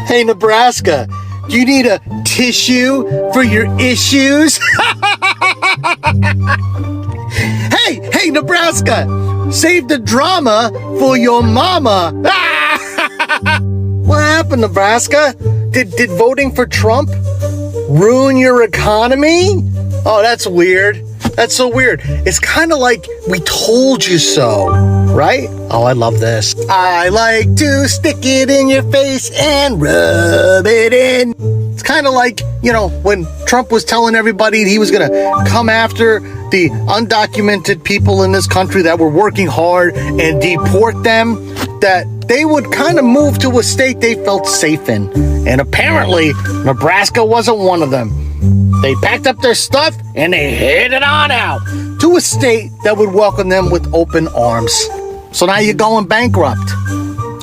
Hey, Nebraska, do you need a tissue for your issues? Hey, Nebraska, save the drama for your mama. What happened, Nebraska? Did voting for Trump ruin your economy? Oh, that's weird. That's so weird. It's kind of like we told you so, right? Oh, I love this. I like to stick it in your face and rub it in. It's kind of like, when Trump was telling everybody he was going to come after the undocumented people in this country that were working hard and deport them, that they would kind of move to a state they felt safe in. And apparently, Nebraska wasn't one of them. They packed up their stuff and they headed on out to a state that would welcome them with open arms. So now you're going bankrupt.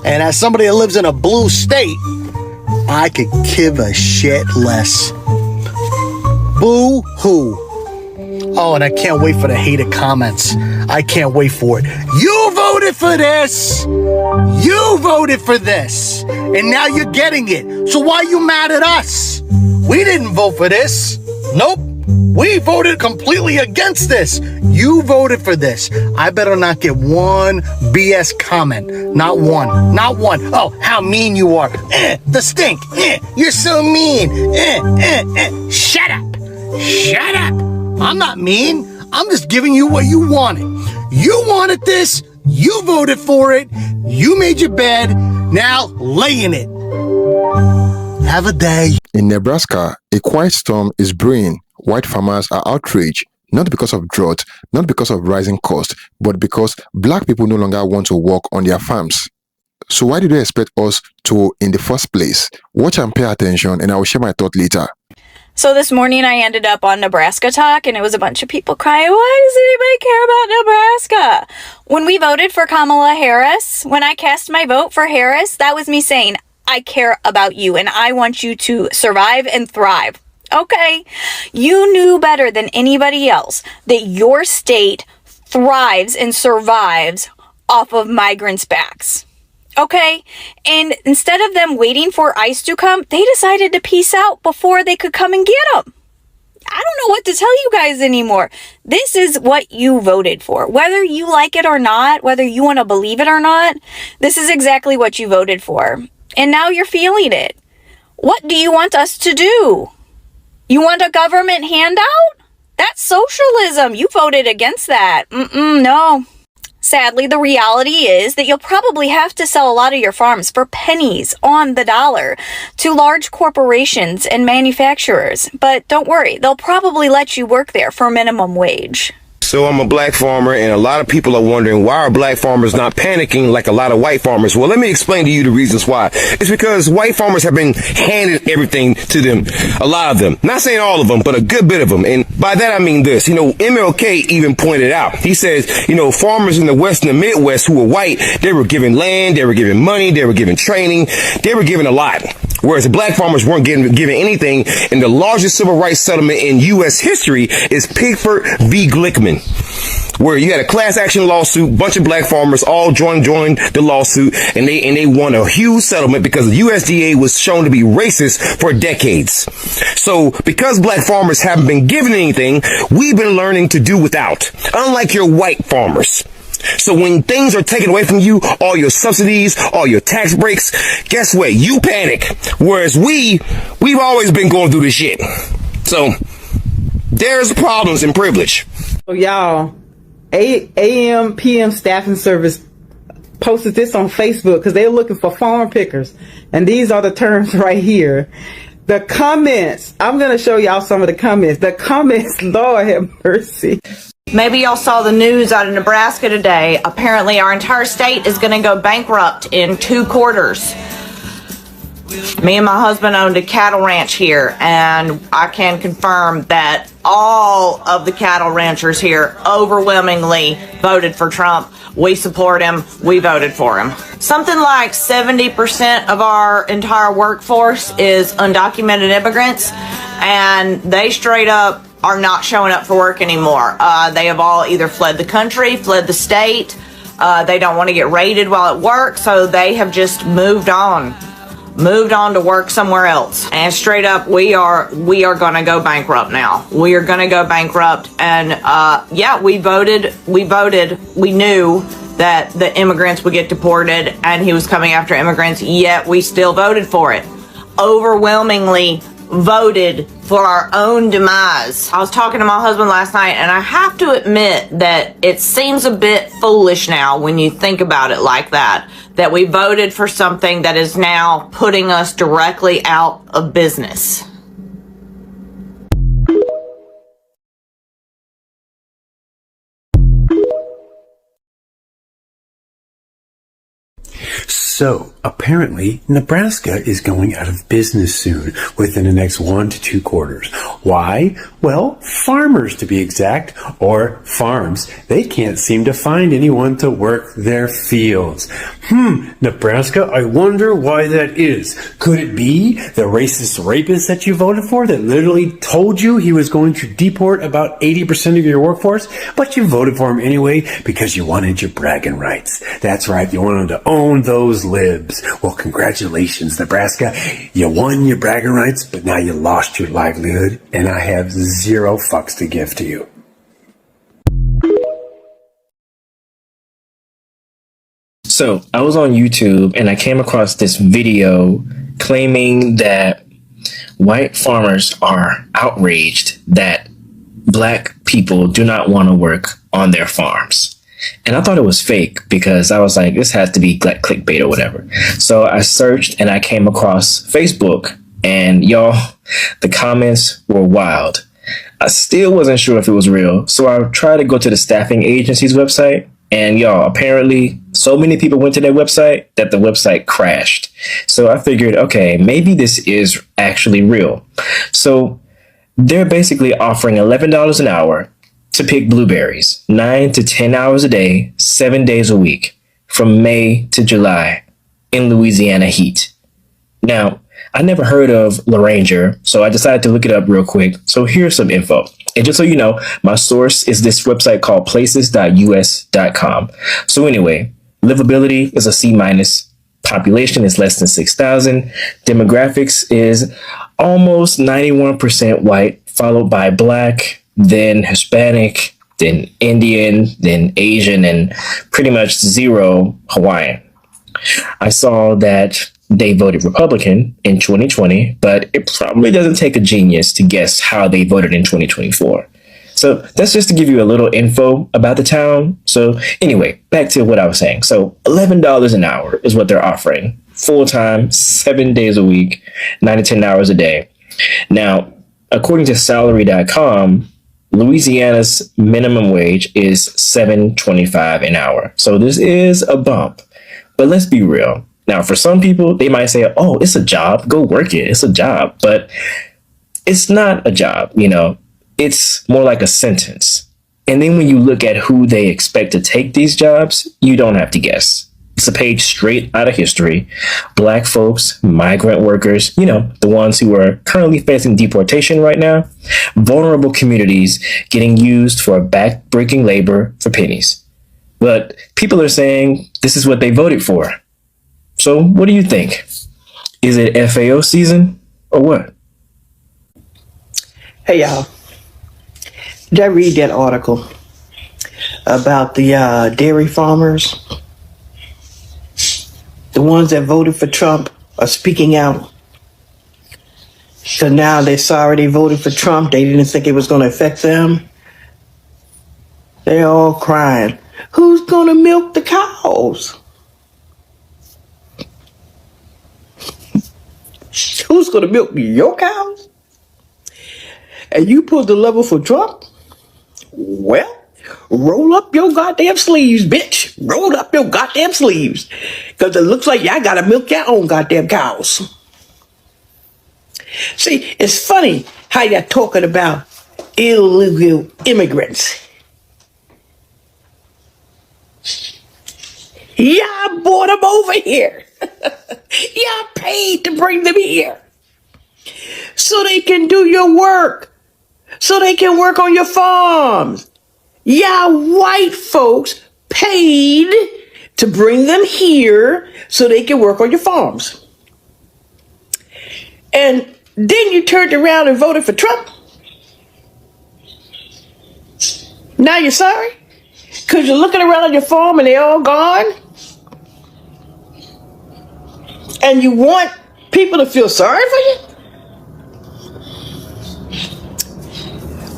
And as somebody that lives in a blue state, I could give a shit less. Boo hoo. Oh, and I can't wait for the hated comments. I can't wait for it. You voted for this. You voted for this. And now you're getting it. So why are you mad at us? We didn't vote for this. Nope. We voted completely against this. You voted for this. I better not get one BS comment. Not one. Not one. Oh, how mean you are. The stink. You're so mean. Shut up. Shut up. I'm not mean. I'm just giving you what you wanted. You wanted this. You voted for it. You made your bed. Now lay in it. Have a day. In Nebraska, a quiet storm is brewing. White farmers are outraged, not because of drought, not because of rising costs, but because black people no longer want to work on their farms. So why did they expect us to in the first place? Watch and pay attention, and I will share my thought later. So this morning I ended up on Nebraska Talk, and it was a bunch of people crying, why does anybody care about Nebraska? When we voted for Kamala Harris, when I cast my vote for Harris, that was me saying, I care about you and I want you to survive and thrive. Okay, you knew better than anybody else that your state thrives and survives off of migrants' backs. Okay, and instead of them waiting for ICE to come, they decided to peace out before they could come and get them. I don't know what to tell you guys anymore. This is what you voted for. Whether you like it or not, whether you want to believe it or not, this is exactly what you voted for. And now you're feeling it. What do you want us to do? You want a government handout? That's socialism. You voted against that. No. Sadly, the reality is that you'll probably have to sell a lot of your farms for pennies on the dollar to large corporations and manufacturers. But don't worry, they'll probably let you work there for minimum wage. So I'm a black farmer, and a lot of people are wondering, why are black farmers not panicking like a lot of white farmers? Well, let me explain to you the reasons why. It's because white farmers have been handed everything to them, a lot of them. Not saying all of them, but a good bit of them. And by that I mean this. MLK even pointed out, he says, farmers in the West and the Midwest who were white, they were given land, they were given money, they were given training, they were given a lot. Whereas the black farmers weren't given anything, and the largest civil rights settlement in U.S. history is Pickford v. Glickman, where you had a class action lawsuit, bunch of black farmers all joined the lawsuit, and they won a huge settlement because the USDA was shown to be racist for decades. So because black farmers haven't been given anything, we've been learning to do without, unlike your white farmers. So when things are taken away from you, all your subsidies, all your tax breaks, guess what? You panic. Whereas we've always been going through this shit. So there's problems in privilege. So y'all, AM, PM staffing service posted this on Facebook because they're looking for farm pickers. And these are the terms right here. The comments, I'm going to show y'all some of the comments. The comments, Lord have mercy. Maybe y'all saw the news out of Nebraska today. Apparently our entire state is going to go bankrupt in 2 quarters. Me and my husband owned a cattle ranch here, and I can confirm that all of the cattle ranchers here overwhelmingly voted for Trump. We support him. We voted for him. Something like 70% of our entire workforce is undocumented immigrants, and they straight up are not showing up for work anymore. They have all either fled the country, fled the state. They don't want to get raided while at work, so they have just moved on. moved on to work somewhere else. And straight up, we are gonna go bankrupt now. We are gonna go bankrupt. And yeah, we voted. We knew that the immigrants would get deported and he was coming after immigrants, yet we still voted for it. Overwhelmingly voted for our own demise. I was talking to my husband last night, and I have to admit that it seems a bit foolish now when you think about it like that we voted for something that is now putting us directly out of business. So, apparently, Nebraska is going out of business soon, within the next 1 to 2 quarters. Why? Well, farmers to be exact, or farms. They can't seem to find anyone to work their fields. Nebraska, I wonder why that is. Could it be the racist rapist that you voted for that literally told you he was going to deport about 80% of your workforce, but you voted for him anyway because you wanted your bragging rights? That's right, you wanted to own those libs. Well, congratulations, Nebraska. You won your bragging rights, but now you lost your livelihood, and I have 0 fucks to give to you. So I was on YouTube and I came across this video claiming that white farmers are outraged that black people do not want to work on their farms. And I thought it was fake because I was like, this has to be like clickbait or whatever. So I searched and I came across Facebook, and y'all, the comments were wild. I still wasn't sure if it was real. So I tried to go to the staffing agency's website, and y'all, apparently so many people went to their website that the website crashed. So I figured, okay, maybe this is actually real. So they're basically offering $11 an hour to pick blueberries, 9 to 10 hours a day, 7 days a week, from May to July in Louisiana heat. Now, I never heard of L'Aranger, so I decided to look it up real quick. So here's some info. And just so you know, my source is this website called places.us.com. So anyway, livability is a C-. Population is less than 6,000. Demographics is almost 91% white, followed by black, then Hispanic, then Indian, then Asian, and pretty much 0 Hawaiian. I saw that they voted Republican in 2020, but it probably doesn't take a genius to guess how they voted in 2024. So that's just to give you a little info about the town. So anyway, back to what I was saying. So $11 an hour is what they're offering. Full-time, 7 days a week, 9 to 10 hours a day. Now, according to salary.com, Louisiana's minimum wage is $7.25 an hour. So this is a bump. But let's be real. Now, for some people, they might say, oh, it's a job. Go work it. It's a job. But it's not a job, you know. It's more like a sentence. And then when you look at who they expect to take these jobs, you don't have to guess. It's a page straight out of history. Black folks, migrant workers, you know, the ones who are currently facing deportation right now. Vulnerable communities getting used for back-breaking labor for pennies. But people are saying this is what they voted for. So what do you think? Is it FAO season or what? Hey, y'all. Did I read that article about the dairy farmers? The ones that voted for Trump are speaking out. So now they're sorry they voted for Trump. They didn't think it was going to affect them. They're all crying. Who's going to milk the cows? Who's going to milk your cows? And you put the level for Trump? Well, roll up your goddamn sleeves, bitch. Roll up your goddamn sleeves. Because it looks like y'all got to milk your own goddamn cows. See, it's funny how you're talking about illegal immigrants. Y'all brought them over here. Y'all paid to bring them here. So they can do your work. So they can work on your farms. Y'all white folks paid to bring them here so they can work on your farms. And then you turned around and voted for Trump. Now you're sorry? Because you're looking around at your farm and they're all gone? And you want people to feel sorry for you?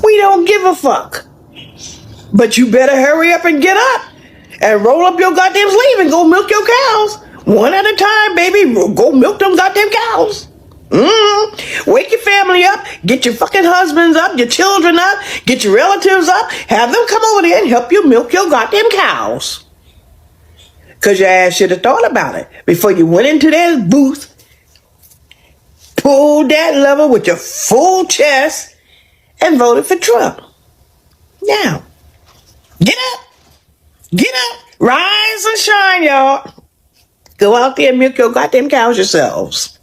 We don't give a fuck. But you better hurry up and get up and roll up your goddamn sleeve and go milk your cows. One at a time, baby. Go milk them goddamn cows. Wake your family up. Get your fucking husbands up, your children up, get your relatives up. Have them come over there and help you milk your goddamn cows. Because your ass should have thought about it before you went into that booth, pulled that lever with your full chest, and voted for Trump. Now, get up. Get up. Rise and shine, y'all. Go out there and milk your goddamn cows yourselves.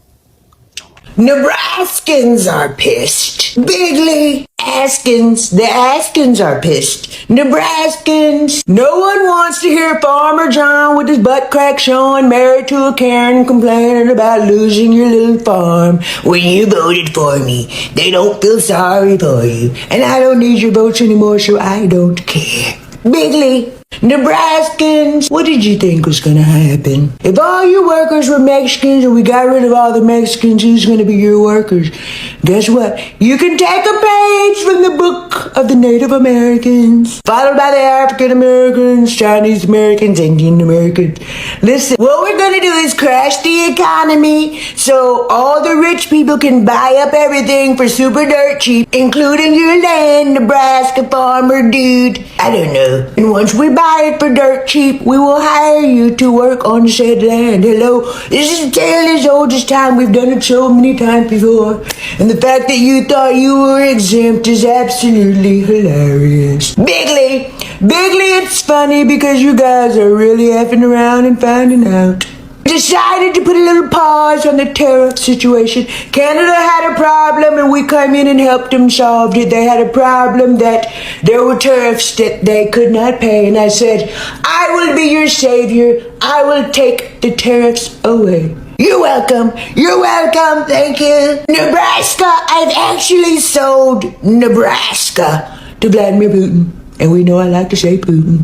Nebraskans are pissed. Bigly Askins. The Askins are pissed. Nebraskans. No one wants to hear Farmer John with his butt crack showing, married to a Karen, complaining about losing your little farm when you voted for me. They don't feel sorry for you. And I don't need your votes anymore, so I don't care. Bigly. Nebraskans, what did you think was going to happen? If all your workers were Mexicans and we got rid of all the Mexicans, who's going to be your workers? Guess what? You can take a page from the book of the Native Americans, followed by the African Americans, Chinese Americans, Indian Americans. Listen, what we're going to do is crash the economy so all the rich people can buy up everything for super dirt cheap, including your land, Nebraska farmer dude. I don't know. And once we buy it for dirt cheap, we will hire you to work on said land. Hello, this is a tale as old as time. We've done it so many times before. And the fact that you thought you were exempt is absolutely hilarious. Bigly, it's funny because you guys are really effing around and finding out. Decided to put a little pause on the tariff situation. Canada had a problem and we came in and helped them solve it. They had a problem that there were tariffs that they could not pay, and I said, I will be your savior. I will take the tariffs away. You're welcome. You're welcome. Thank you. Nebraska, I've actually sold Nebraska to Vladimir Putin. And we know I like to say Putin.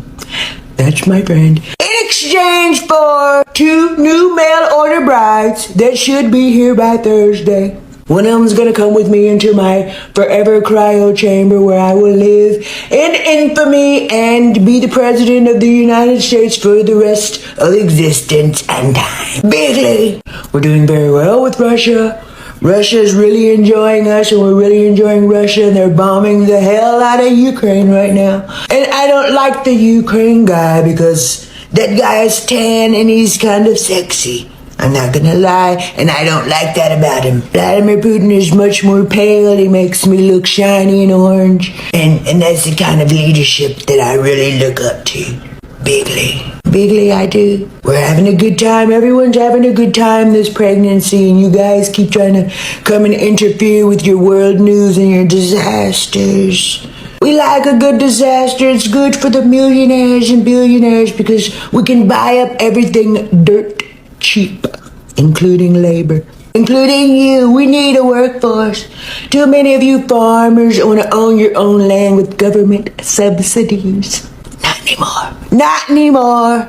That's my friend. In exchange for 2 new mail order brides that should be here by Thursday. One of them's gonna come with me into my forever cryo chamber where I will live in infamy and be the president of the United States for the rest of existence and time. Bigly, we're doing very well with Russia. Russia is really enjoying us and we're really enjoying Russia, and they're bombing the hell out of Ukraine right now. And I don't like the Ukraine guy because that guy is tan and he's kind of sexy. I'm not gonna lie, and I don't like that about him. Vladimir Putin is much more pale. He makes me look shiny and orange. And that's the kind of leadership that I really look up to. Bigly, I do. We're having a good time. Everyone's having a good time this pregnancy, and you guys keep trying to come and interfere with your world news and your disasters. We like a good disaster. It's good for the millionaires and billionaires because we can buy up everything dirt cheap, including labor. Including you. We need a workforce. Too many of you farmers want to own your own land with government subsidies. Not anymore.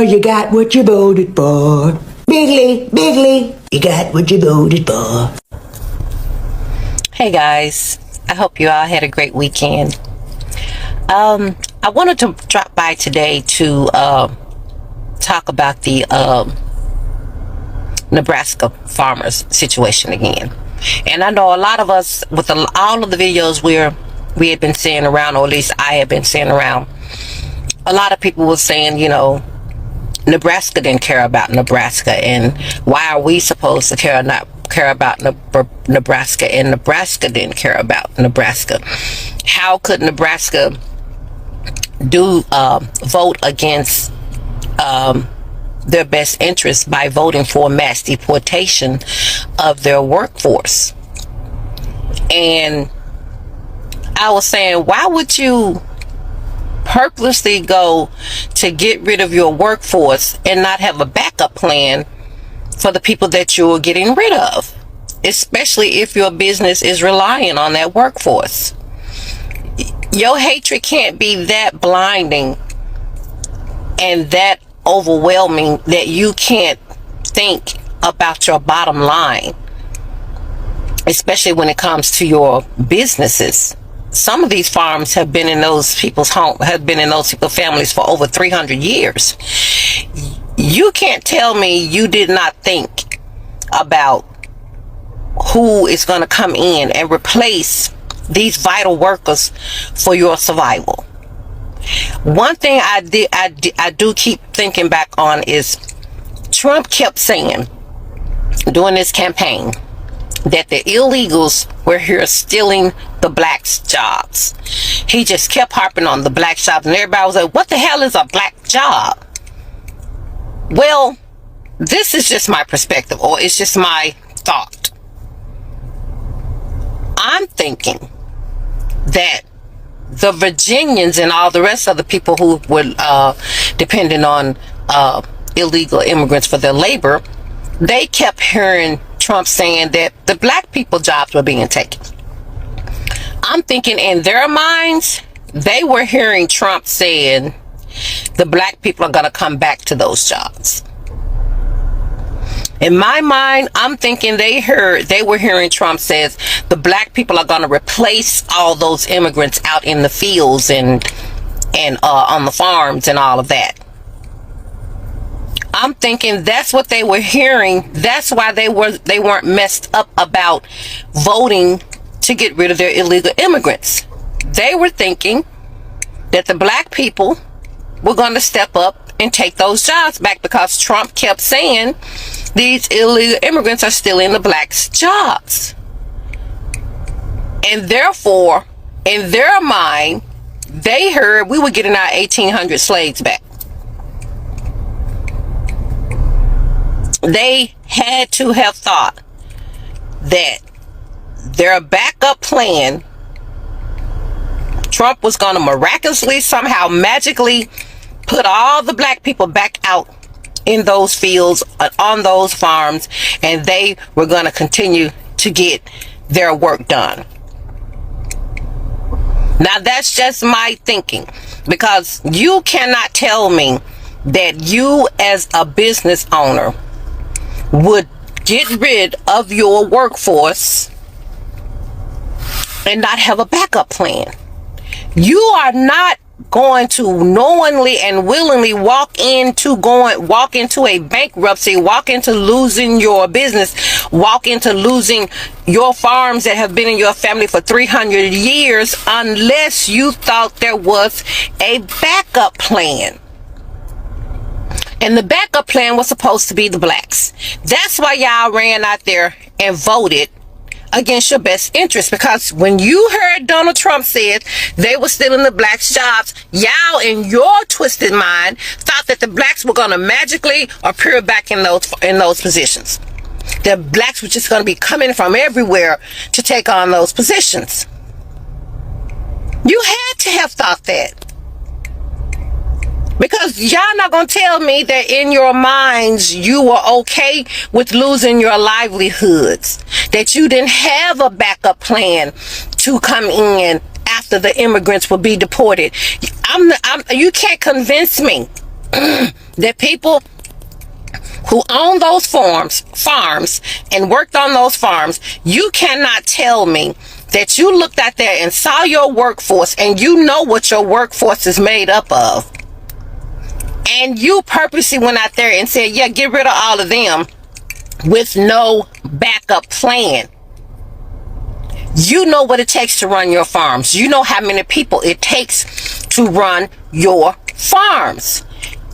You got what you voted for. Bigly, you got what you voted for. Hey guys, I hope you all had a great weekend. I wanted to drop by today to talk about the Nebraska farmers situation again. And I know a lot of us, with all of the videos we had been seeing around, or at least I had been seeing around, a lot of people were saying, you know, Nebraska didn't care about Nebraska, and why are we supposed to care about Nebraska, and Nebraska didn't care about Nebraska? How could Nebraska vote against their best interest by voting for mass deportation of their workforce? And I was saying, why would you purposely go to get rid of your workforce and not have a backup plan for the people that you're getting rid of? especially if your business is relying on that workforce. Your hatred can't be that blinding and that overwhelming that you can't think about your bottom line, especially when it comes to your businesses. Some of these farms have been in those people's families for over 300 years. You can't tell me you did not think about who is going to come in and replace these vital workers for your survival. One thing I do keep thinking back on is Trump kept saying during this campaign that the illegals were here stealing the blacks' jobs. He just kept harping on the black jobs, and everybody was like, what the hell is a black job? Well, this is just my perspective, or it's just my thought. I'm thinking that the Virginians and all the rest of the people who were depending on illegal immigrants for their labor, they kept hearing Trump saying that the black people jobs were being taken. I'm thinking in their minds, they were hearing Trump saying the black people are going to come back to those jobs. In my mind, I'm thinking they were hearing Trump says the black people are going to replace all those immigrants out in the fields and on the farms and all of that. I'm thinking that's what they were hearing. That's why they weren't messed up about voting to get rid of their illegal immigrants. They were thinking that the black people were going to step up and take those jobs back, because Trump kept saying these illegal immigrants are stealing the blacks' jobs. And therefore, in their mind, they heard we were getting our 1,800 slaves back. They had to have thought that their backup plan, Trump was going to miraculously, somehow, magically put all the black people back out in those fields, on those farms, and they were going to continue to get their work done. Now, that's just my thinking, because you cannot tell me that you as a business owner would get rid of your workforce and not have a backup plan. You are not going to knowingly and willingly walk into a bankruptcy, walk into losing your business, walk into losing your farms that have been in your family for 300 years unless you thought there was a backup plan. And the backup plan was supposed to be the blacks. That's why y'all ran out there and voted against your best interest, because when you heard Donald Trump said they were stealing the blacks' jobs, y'all in your twisted mind thought that the blacks were going to magically appear back in those positions. The blacks were just going to be coming from everywhere to take on those positions. You had to have thought that. Because y'all not going to tell me that in your minds you were okay with losing your livelihoods, that you didn't have a backup plan to come in after the immigrants would be deported. You can't convince me that people who own those farms and worked on those farms, you cannot tell me that you looked out there and saw your workforce and you know what your workforce is made up of. And you purposely went out there and said, yeah, get rid of all of them with no backup plan. You know what it takes to run your farms. You know how many people it takes to run your farms.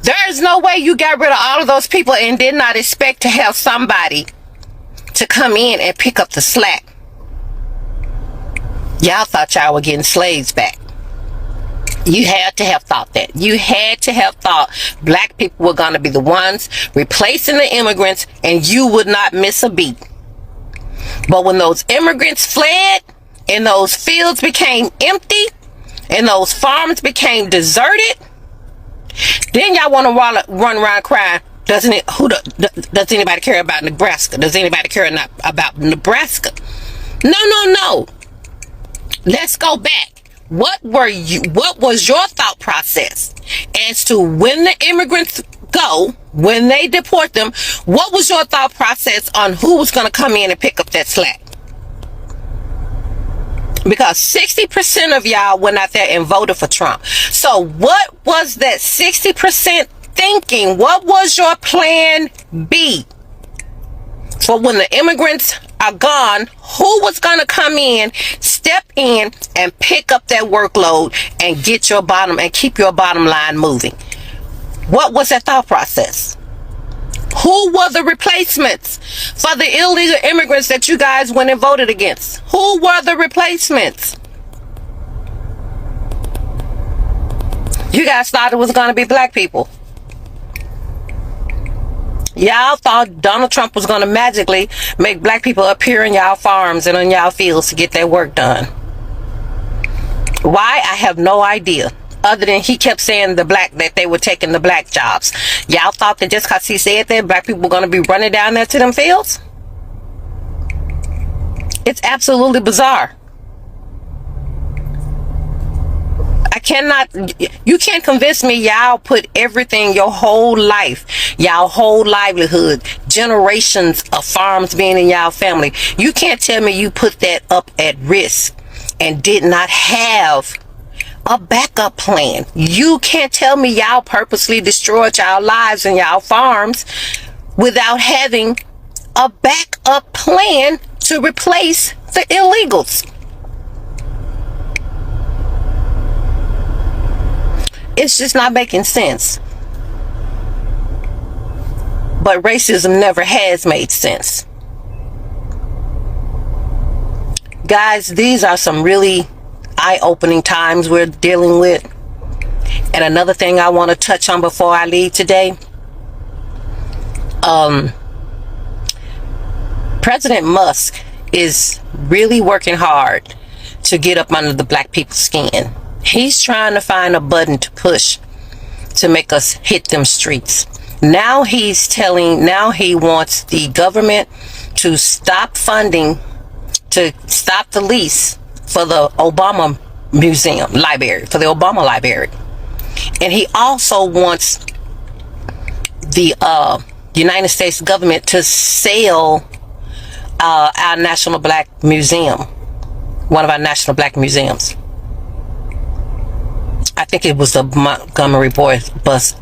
There is no way you got rid of all of those people and did not expect to have somebody to come in and pick up the slack. Y'all thought y'all were getting slaves back. You had to have thought that. You had to have thought black people were going to be the ones replacing the immigrants and you would not miss a beat. But when those immigrants fled and those fields became empty and those farms became deserted, then y'all want to run around crying, Does anybody care about Nebraska? Does anybody care about Nebraska? No. Let's go back. What was your thought process as to when the immigrants go, when they deport them? What was your thought process on who was going to come in and pick up that slack? Because 60% of y'all went out there and voted for Trump. So what was that 60% thinking? What was your plan B? For when the immigrants are gone, who was going to come in, step in, and pick up that workload and get your bottom and keep your bottom line moving? What was that thought process? Who were the replacements for the illegal immigrants that you guys went and voted against? Who were the replacements? You guys thought it was going to be black people. Y'all thought Donald Trump was going to magically make black people appear in y'all farms and on y'all fields to get their work done. Why? I have no idea. Other than he kept saying that they were taking the black jobs. Y'all thought that just because he said that, black people were going to be running down there to them fields? It's absolutely bizarre. You can't convince me y'all put everything, your whole life, y'all whole livelihood, generations of farms being in y'all family. You can't tell me you put that up at risk and did not have a backup plan. You can't tell me y'all purposely destroyed y'all lives and y'all farms without having a backup plan to replace the illegals. It's just not making sense. But racism never has made sense. Guys, these are some really eye-opening times we're dealing with. And another thing I want to touch on before I leave today. President Musk is really working hard to get up under the black people's skin. He's trying to find a button to push to make us hit them streets. Now he wants the government to stop funding, to stop the lease for the Obama Library. And he also wants the United States government to sell our National Black Museum, one of our National Black Museums. I think it was the Montgomery Boys bus.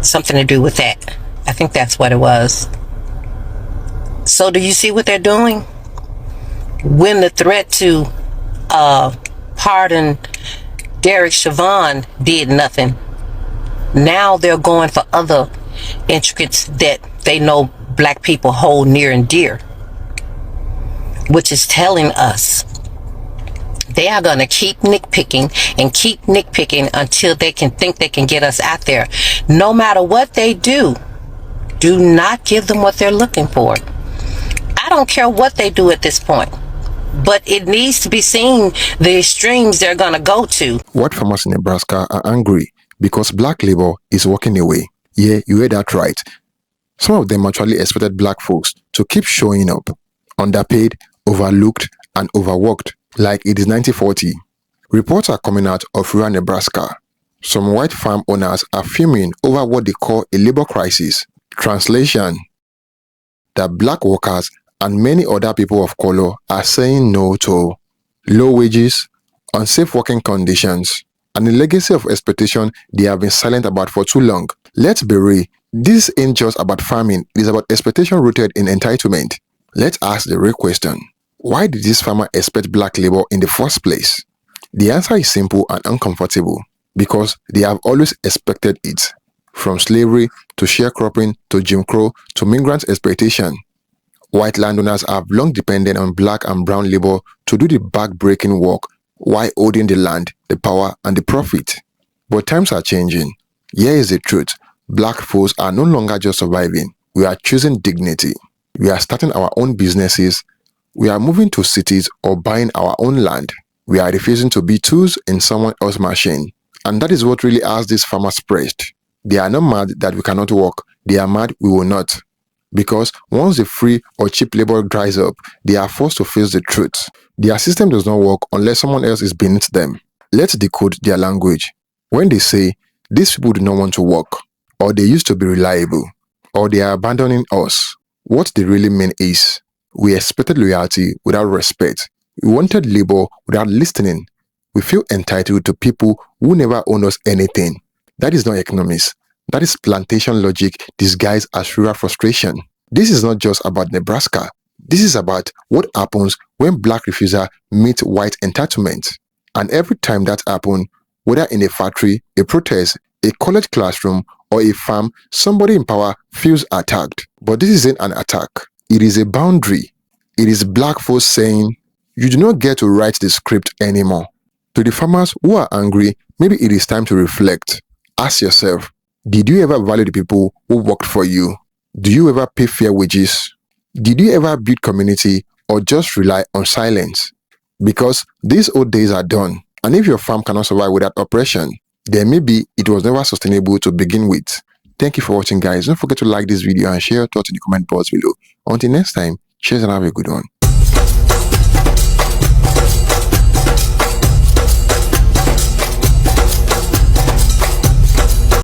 Something to do with that. I think that's what it was. So do you see what they're doing? When the threat to pardon Derek Chauvin did nothing, now they're going for other intricacies that they know black people hold near and dear, which is telling us they are going to keep nitpicking until they can think they can get us out there. No matter what they do not give them what they're looking for. I don't care what they do at this point, but it needs to be seen the extremes they're going to go to. White farmers in Nebraska are angry because black labor is walking away. Yeah, you heard that right. Some of them actually expected black folks to keep showing up, underpaid, overlooked, and overworked, like it is 1940. Reports are coming out of rural Nebraska. Some white farm owners are fuming over what they call a labor crisis. Translation: that black workers and many other people of color are saying no to low wages, unsafe working conditions, and a legacy of exploitation they have been silent about for too long. Let's be real, this ain't just about farming, it is about exploitation rooted in entitlement. Let's ask the real question. Why did this farmer expect black labor in the first place? The answer is simple and uncomfortable. Because they have always expected it. From slavery to sharecropping to Jim Crow to migrant exploitation. White landowners have long depended on black and brown labor to do the back-breaking work while holding the land, the power, and the profit. But times are changing. Here is the truth. Black folks are no longer just surviving. We are choosing dignity. We are starting our own businesses. We are moving to cities or buying our own land. We are refusing to be tools in someone else's machine. And that is what really has these farmers pressed. They are not mad that we cannot work. They are mad we will not. Because once the free or cheap labor dries up, they are forced to face the truth. Their system does not work unless someone else is beneath them. Let's decode their language. When they say, these people do not want to work, or they used to be reliable, or they are abandoning us, what they really mean is, we expected loyalty without respect. We wanted labor without listening. We feel entitled to people who never owned us anything. That is not economics. That is plantation logic disguised as rural frustration. This is not just about Nebraska. This is about what happens when black refusal meets white entitlement. And every time that happens, whether in a factory, a protest, a college classroom, or a farm, somebody in power feels attacked. But this isn't an attack. It is a boundary. It is black folks saying, you do not get to write the script anymore. To the farmers who are angry, maybe it is time to reflect. Ask yourself, did you ever value the people who worked for you? Do you ever pay fair wages? Did you ever build community or just rely on silence? Because these old days are done. And if your farm cannot survive without oppression, then maybe it was never sustainable to begin with. Thank you for watching, guys. Don't forget to like this video and share your thoughts in the comment box below. Until next time, cheers and have a good one.